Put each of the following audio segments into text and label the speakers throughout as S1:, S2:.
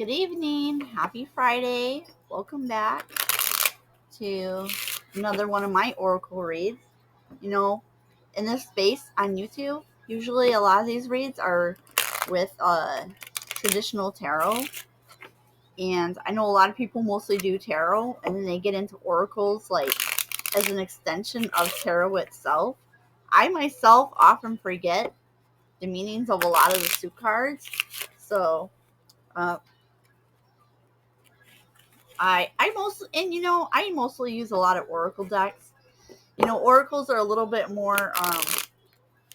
S1: Good evening. Happy Friday. Welcome back to another one of my Oracle reads. You know, in this space on YouTube, usually a lot of these reads are with traditional tarot. And I know a lot of people mostly do tarot and then they get into oracles like as an extension of tarot itself. I myself often forget the meanings of a lot of the suit cards. So, uh, I mostly use a lot of oracle decks. Oracles are a little bit more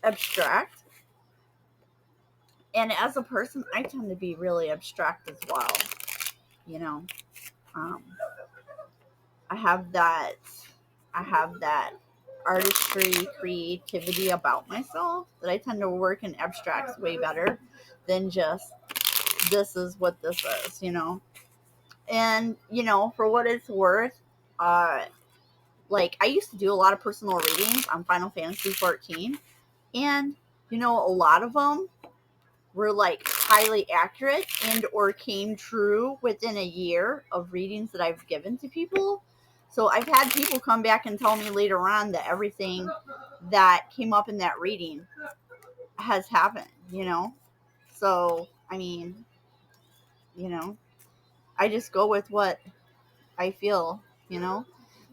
S1: abstract, and as a person, I tend to be really abstract as well. You know, um, I have that, I have that artistry, creativity about myself that I tend to work in abstracts way better than just this is what this is. And for what it's worth, uh, like I used to do a lot of personal readings on Final Fantasy 14, and a lot of them were like highly accurate and or came true within a year of readings that I've given to people. So I've had people come back and tell me later on that everything that came up in that reading has happened. So I mean, you know, I just go with what I feel.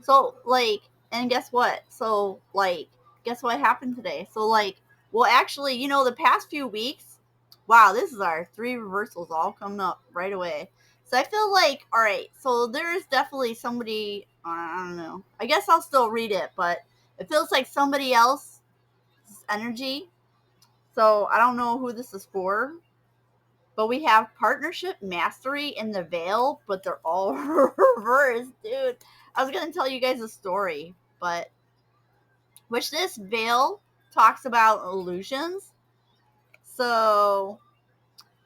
S1: So like, and guess what? So like, guess what happened today? So like, well, actually, the past few weeks, wow, this is our three reversals all coming up right away. So I feel like, all right, so there is definitely somebody. I don't know. I guess I'll still read it, but it feels like somebody else's energy. So I don't know who this is for. But we have partnership, mastery, and the veil, but they're all reversed, dude. I was gonna tell you guys a story, but which this veil talks about illusions. So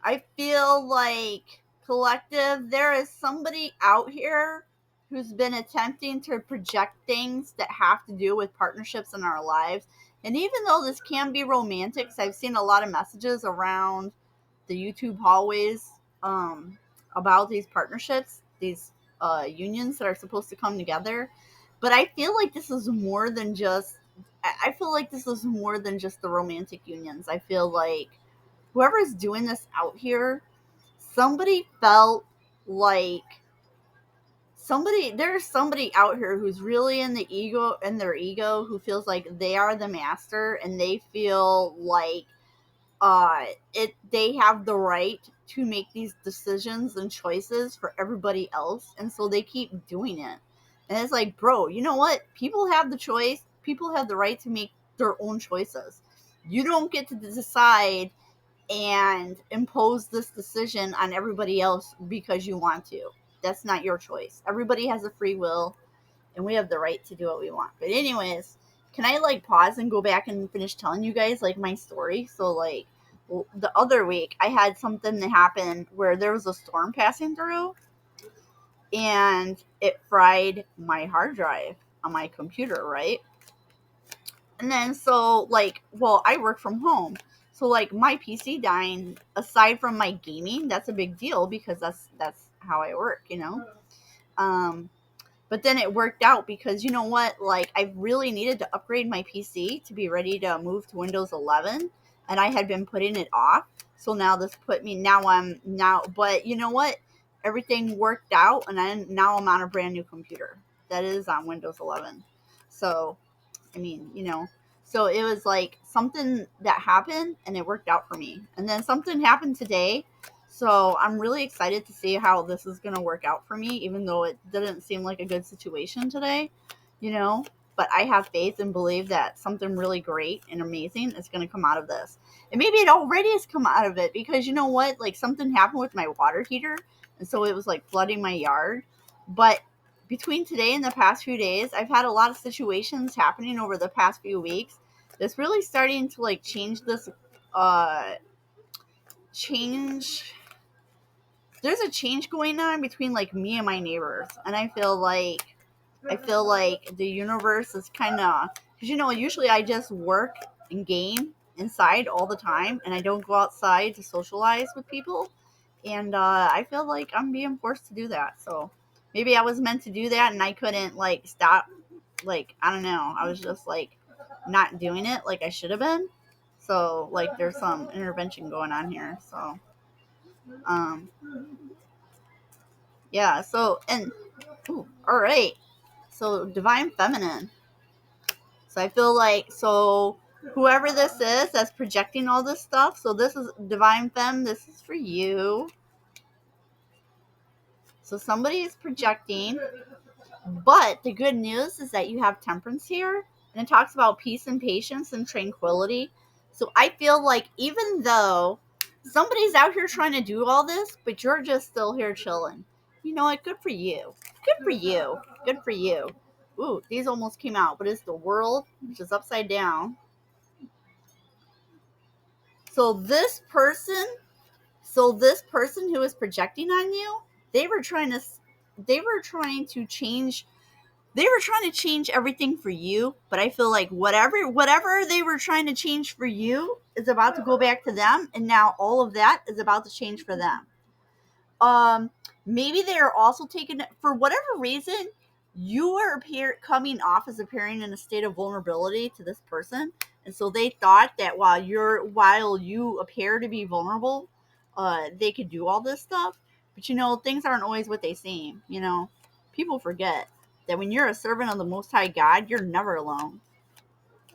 S1: I feel like collective, there is somebody out here who's been attempting to project things that have to do with partnerships in our lives. And even though this can be romantic, 'cause I've seen a lot of messages around the YouTube hallways about these partnerships, these unions that are supposed to come together. But I feel like this is more than just. I feel like this is more than just the romantic unions. I feel like whoever's doing this out here, somebody felt like there's somebody out here who's really in their ego, who feels like they are the master and they feel like they have the right to make these decisions and choices for everybody else, and so they keep doing it. And it's like, bro, you know what? People have the choice. People have the right to make their own choices. You don't get to decide and impose this decision on everybody else because you want to. That's not your choice. Everybody has a free will, and we have the right to do what we want. But anyways, can I like pause and go back and finish telling you guys like my story? So like, the other week I had something that happened where there was a storm passing through, and it fried my hard drive on my computer, right? And then so like, well, I work from home. So like my PC dying, aside from my gaming, that's a big deal because that's how I work. Um but then it worked out because you know what? Like I really needed to upgrade my PC to be ready to move to Windows 11, and I had been putting it off. So now this put me now. But you know what? Everything worked out, and now I'm on a brand new computer that is on Windows 11. So I mean, so it was like something that happened and it worked out for me. And then something happened today. So I'm really excited to see how this is going to work out for me, even though it didn't seem like a good situation today, you know. But I have faith and believe that something really great and amazing is going to come out of this. And maybe it already has come out of it because you know what? Like something happened with my water heater. And so it was like flooding my yard. But between today and the past few days, I've had a lot of situations happening over the past few weeks that's really starting to like change this uh change there's a change going on between like me and my neighbors, and I feel like the universe is kind of, because usually I just work and game inside all the time and I don't go outside to socialize with people. And I feel like I'm being forced to do that. So maybe I was meant to do that and I couldn't like stop. Like, I don't know. I was just like not doing it like I should have been. So like there's some intervention going on here. So um yeah, so and ooh, all right. So divine feminine. So I feel like so whoever this is that's projecting all this stuff, so this is divine femme, this is for you. So somebody is projecting. But the good news is that you have temperance here, and it talks about peace and patience and tranquility. So I feel like even though somebody's out here trying to do all this, but you're just still here chilling. You know what? Good for you. Good for you. Good for you. Ooh, these almost came out, but it's the world, which is upside down. So this person who is projecting on you, they were trying to they were trying to change they were trying to change everything for you, but I feel like whatever they were trying to change for you is about to go back to them, and now all of that is about to change for them. Um, Maybe they are also taking for whatever reason you are coming off as appearing in a state of vulnerability to this person, and so they thought that while you appear to be vulnerable, they could do all this stuff. But things aren't always what they seem. People forget that when you're a servant of the Most High God, you're never alone.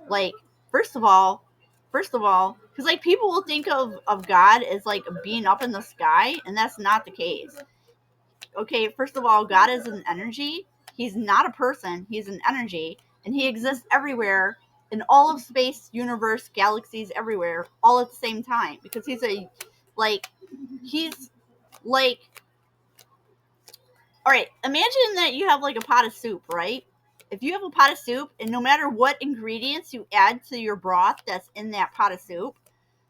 S1: Like, first of all, because like people will think of God as like being up in the sky, and that's not the case. Okay, first of all, God is an energy. He's not a person. He's an energy, and he exists everywhere in all of space, universe, galaxies, everywhere, all at the same time. Because like, he's like, all right. Imagine that you have like a pot of soup, right? If you have a pot of soup, and no matter what ingredients you add to your broth that's in that pot of soup,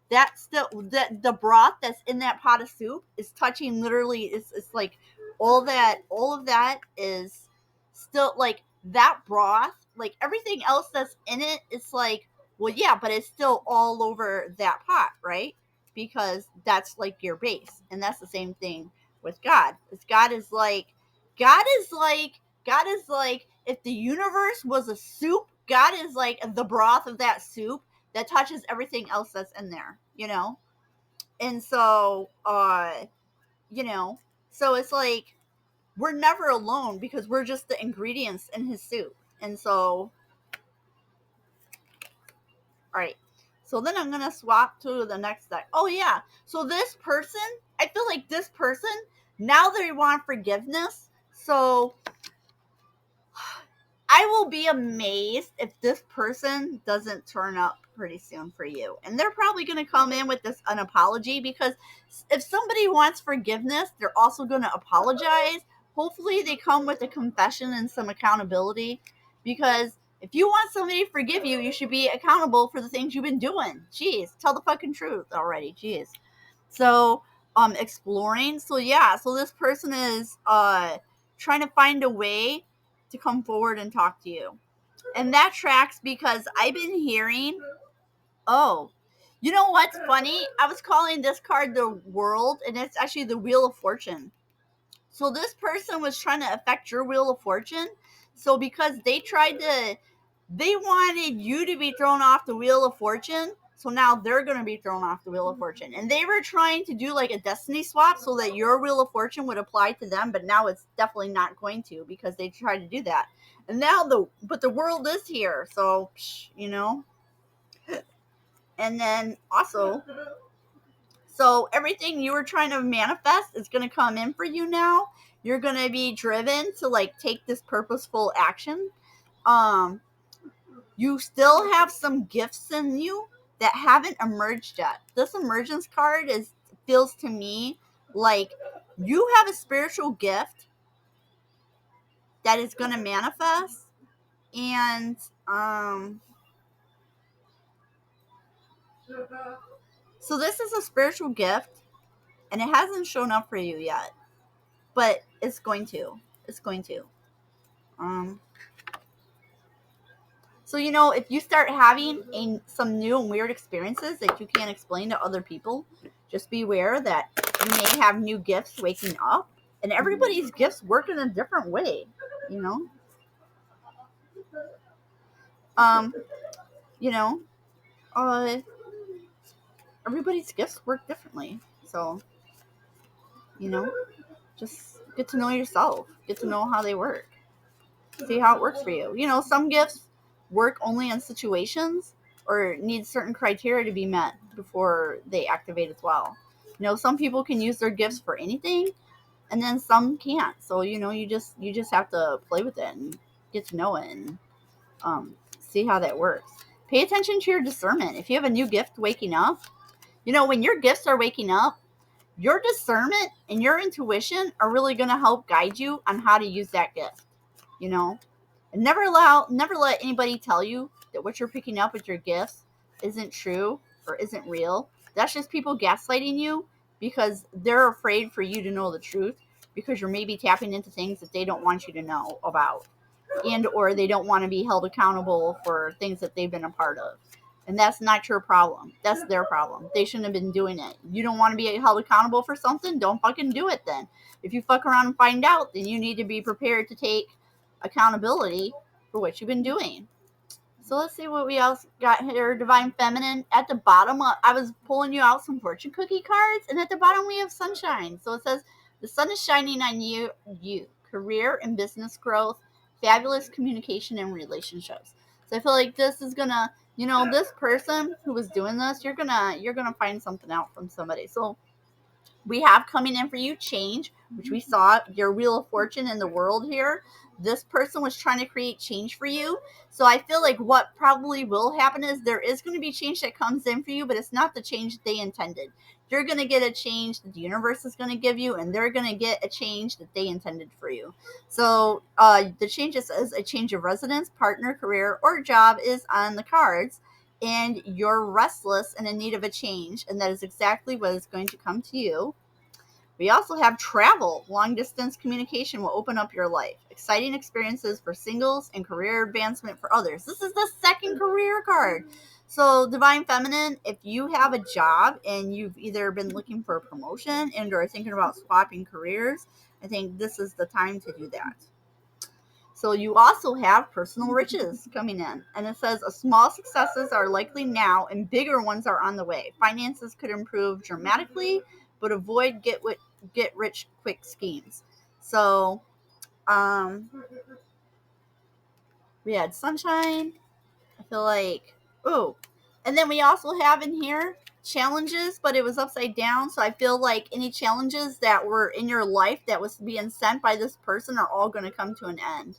S1: that still the broth that's in that pot of soup is touching literally it's like all of that is still like that broth, like everything else that's in it, it's like, well, yeah, but it's still all over that pot, right? Because that's like your base. And that's the same thing with God. God is like God is like if the universe was a soup, God is like the broth of that soup that touches everything else that's in there. And so you know so it's like we're never alone because we're just the ingredients in his soup. And so, all right, so then I'm gonna swap to the next deck. Oh yeah, so this person, I feel like this person, now they want forgiveness. So I will be amazed if this person doesn't turn up pretty soon for you. And they're probably going to come in with an apology, because if somebody wants forgiveness, they're also going to apologize. Hopefully, they come with a confession and some accountability, because if you want somebody to forgive you, you should be accountable for the things you've been doing. Jeez, tell the fucking truth already. Jeez. So, exploring. So yeah, so this person is trying to find a way to come forward and talk to you. And that tracks because I've been hearing, oh, you know what's funny? I was calling this card the World, and it's actually the Wheel of Fortune. So this person was trying to affect your Wheel of Fortune. So because they wanted you to be thrown off the Wheel of Fortune. So now they're going to be thrown off the Wheel of Fortune. And they were trying to do like a destiny swap so that your Wheel of Fortune would apply to them. But now it's definitely not going to, because they tried to do that. And now the world is here. So, And then also, so everything you were trying to manifest is going to come in for you now. You're going to be driven to like take this purposeful action. Um, you still have some gifts in you that haven't emerged yet. This emergence card feels to me like you have a spiritual gift that is going to manifest, and so this is a spiritual gift, and it hasn't shown up for you yet, but it's going to. It's going to. Um, So, if you start having some new and weird experiences that you can't explain to other people, Just be aware that you may have new gifts waking up, and everybody's gifts work in a different way, you know? Um, you know, uh, everybody's gifts work differently. So, you know, just get to know yourself, get to know how they work, see how it works for you. You know, some gifts work only in situations or need certain criteria to be met before they activate as well. You know, some people can use their gifts for anything, and then some can't. So, you know, you just have to play with it and get to know it and see how that works. Pay attention to your discernment. If you have a new gift waking up, you know, when your gifts are waking up, your discernment and your intuition are really going to help guide you on how to use that gift, you know? And never let anybody tell you that what you're picking up with your gifts isn't true or isn't real. That's just people gaslighting you because they're afraid for you to know the truth, because you're maybe tapping into things that they don't want you to know about, and or they don't want to be held accountable for things that they've been a part of. And that's not your problem. That's their problem. They shouldn't have been doing it. You don't want to be held accountable for something? Don't fucking do it then. If you fuck around and find out, then you need to be prepared to take accountability for what you've been doing. So let's see what we else got here. Divine Feminine. At the bottom, I was pulling you out some fortune cookie cards, and at the bottom we have sunshine. So it says, the sun is shining on you, career and business growth, fabulous communication and relationships. So I feel like this is gonna, you know, this person who was doing this, you're gonna find something out from somebody. So we have coming in for you change, which we saw your wheel of fortune in the world here. This person was trying to create change for you. So I feel like what probably will happen is there is going to be change that comes in for you, but it's not the change that they intended. You're going to get a change that the universe is going to give you, and they're going to get a change that they intended for you. So the change is a change of residence, partner, career, or job is on the cards, and you're restless and in need of a change, and that is exactly what is going to come to you. We also have travel. Long distance communication will open up your life. Exciting experiences for singles and career advancement for others. This is the second career card. So, Divine Feminine, if you have a job and you've either been looking for a promotion and or thinking about swapping careers, I think this is the time to do that. So you also have personal riches coming in. And it says, small successes are likely now and bigger ones are on the way. Finances could improve dramatically, but avoid get rich quick schemes. So we had sunshine. I feel like, ooh. And then we also have in here challenges, but it was upside down. So I feel like any challenges that were in your life that was being sent by this person are all going to come to an end.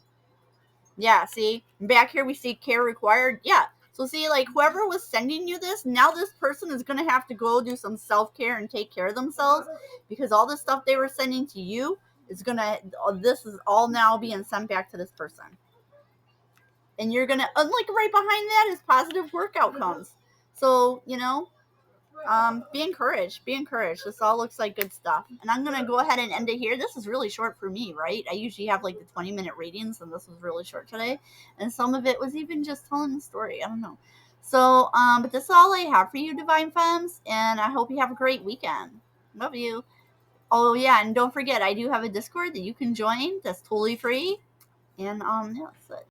S1: Yeah, see? Back here we see care required. Yeah. So see, like, whoever was sending you this, now this person is going to have to go do some self-care and take care of themselves, because all the stuff they were sending to you is going to, this is all now being sent back to this person. And you're going to, like, right behind that is positive work outcomes. So, you know, be encouraged. Be encouraged. This all looks like good stuff. And I'm going to go ahead and end it here. This is really short for me, right? I usually have like the 20-minute readings, and this was really short today. And some of it was even just telling the story. I don't know. So, but that's all I have for you, Divine Femmes. And I hope you have a great weekend. Love you. Oh, yeah. And don't forget, I do have a Discord that you can join that's totally free. And, yeah, that's it.